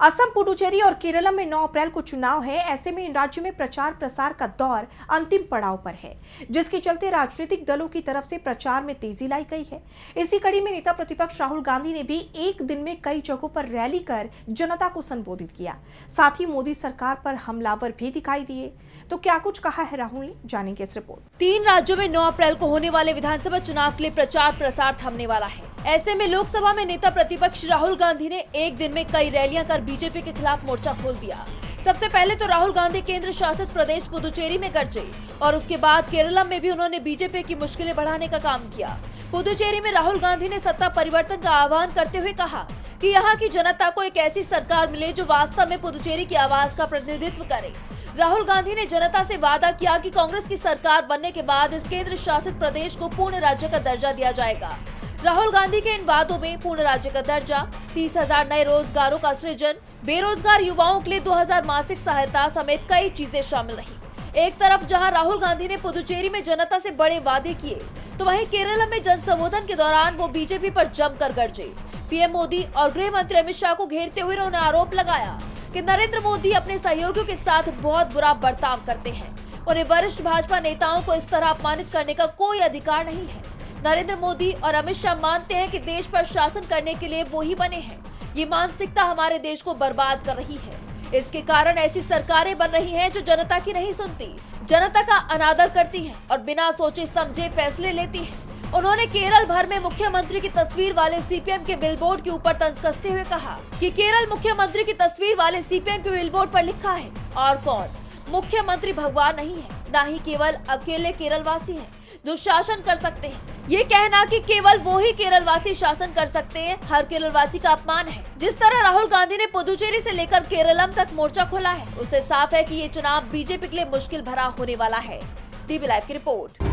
असम, पुडुचेरी और केरल में 9 अप्रैल को चुनाव है। ऐसे में इन राज्यों में प्रचार प्रसार का दौर अंतिम पड़ाव पर है, जिसके चलते राजनीतिक दलों की तरफ से प्रचार में तेजी लाई गई है। इसी कड़ी में नेता प्रतिपक्ष राहुल गांधी ने भी एक दिन में कई जगहों पर रैली कर जनता को संबोधित किया। साथ ही मोदी सरकार पर हमलावर भी दिखाई दिए। तो क्या कुछ कहा है राहुल ने, जानेंगे इस रिपोर्ट। 3 राज्यों में 9 अप्रैल को होने वाले विधानसभा चुनाव के लिए प्रचार प्रसार थमने वाला है। ऐसे में लोकसभा में नेता प्रतिपक्ष राहुल गांधी ने एक दिन में कई रैलियां कर बीजेपी के खिलाफ मोर्चा खोल दिया। सबसे पहले तो राहुल गांधी केंद्र शासित प्रदेश पुदुचेरी में गरजे और उसके बाद केरल में भी उन्होंने बीजेपी की मुश्किलें बढ़ाने का काम किया। पुदुचेरी में राहुल गांधी ने सत्ता परिवर्तन का आह्वान करते हुए कहा कि यहाँ की जनता को एक ऐसी सरकार मिले जो वास्तव में पुदुचेरी की आवाज का प्रतिनिधित्व करे। राहुल गांधी ने जनता से वादा किया कि कांग्रेस की सरकार बनने के बाद इस केंद्र शासित प्रदेश को पूर्ण राज्य का दर्जा दिया जाएगा। राहुल गांधी के इन वादों में पूर्ण राज्य का दर्जा, 30,000 नए रोजगारों का सृजन, बेरोजगार युवाओं के लिए 2,000 मासिक सहायता समेत कई चीजें शामिल रही। एक तरफ जहां राहुल गांधी ने पुदुचेरी में जनता से बड़े वादे किए, तो वहीं केरल में जनसंबोधन के दौरान वो बीजेपी पर जमकर गरजे। पीएम मोदी और गृह मंत्री अमित शाह को घेरते हुए उन्होंने आरोप लगाया कि नरेंद्र मोदी अपने सहयोगियों के साथ बहुत बुरा बर्ताव करते हैं। उन्हें वरिष्ठ भाजपा नेताओं को इस तरह अपमानित करने का कोई अधिकार नहीं है। नरेंद्र मोदी और अमित शाह मानते हैं कि देश पर शासन करने के लिए वो ही बने हैं। ये मानसिकता हमारे देश को बर्बाद कर रही है। इसके कारण ऐसी सरकारें बन रही हैं जो जनता की नहीं सुनती, जनता का अनादर करती हैं और बिना सोचे समझे फैसले लेती हैं। उन्होंने केरल भर में मुख्यमंत्री की तस्वीर वाले सीपीएम के बिलबोर्ड के ऊपर तंज कसते हुए कहा कि केरल मुख्यमंत्री की तस्वीर वाले सीपीएम के बिलबोर्ड पर लिखा है और कौन, मुख्यमंत्री भगवान नहीं है, ना ही केवल अकेले केरल वासी हैं जो शासन कर सकते हैं। ये कहना कि केवल वो ही केरल वासी शासन कर सकते हैं, हर केरल वासी का अपमान है। जिस तरह राहुल गांधी ने पुदुचेरी से लेकर केरलम तक मोर्चा खोला है, उससे साफ है कि ये चुनाव बीजेपी के लिए मुश्किल भरा होने वाला है। टीवी लाइव की रिपोर्ट।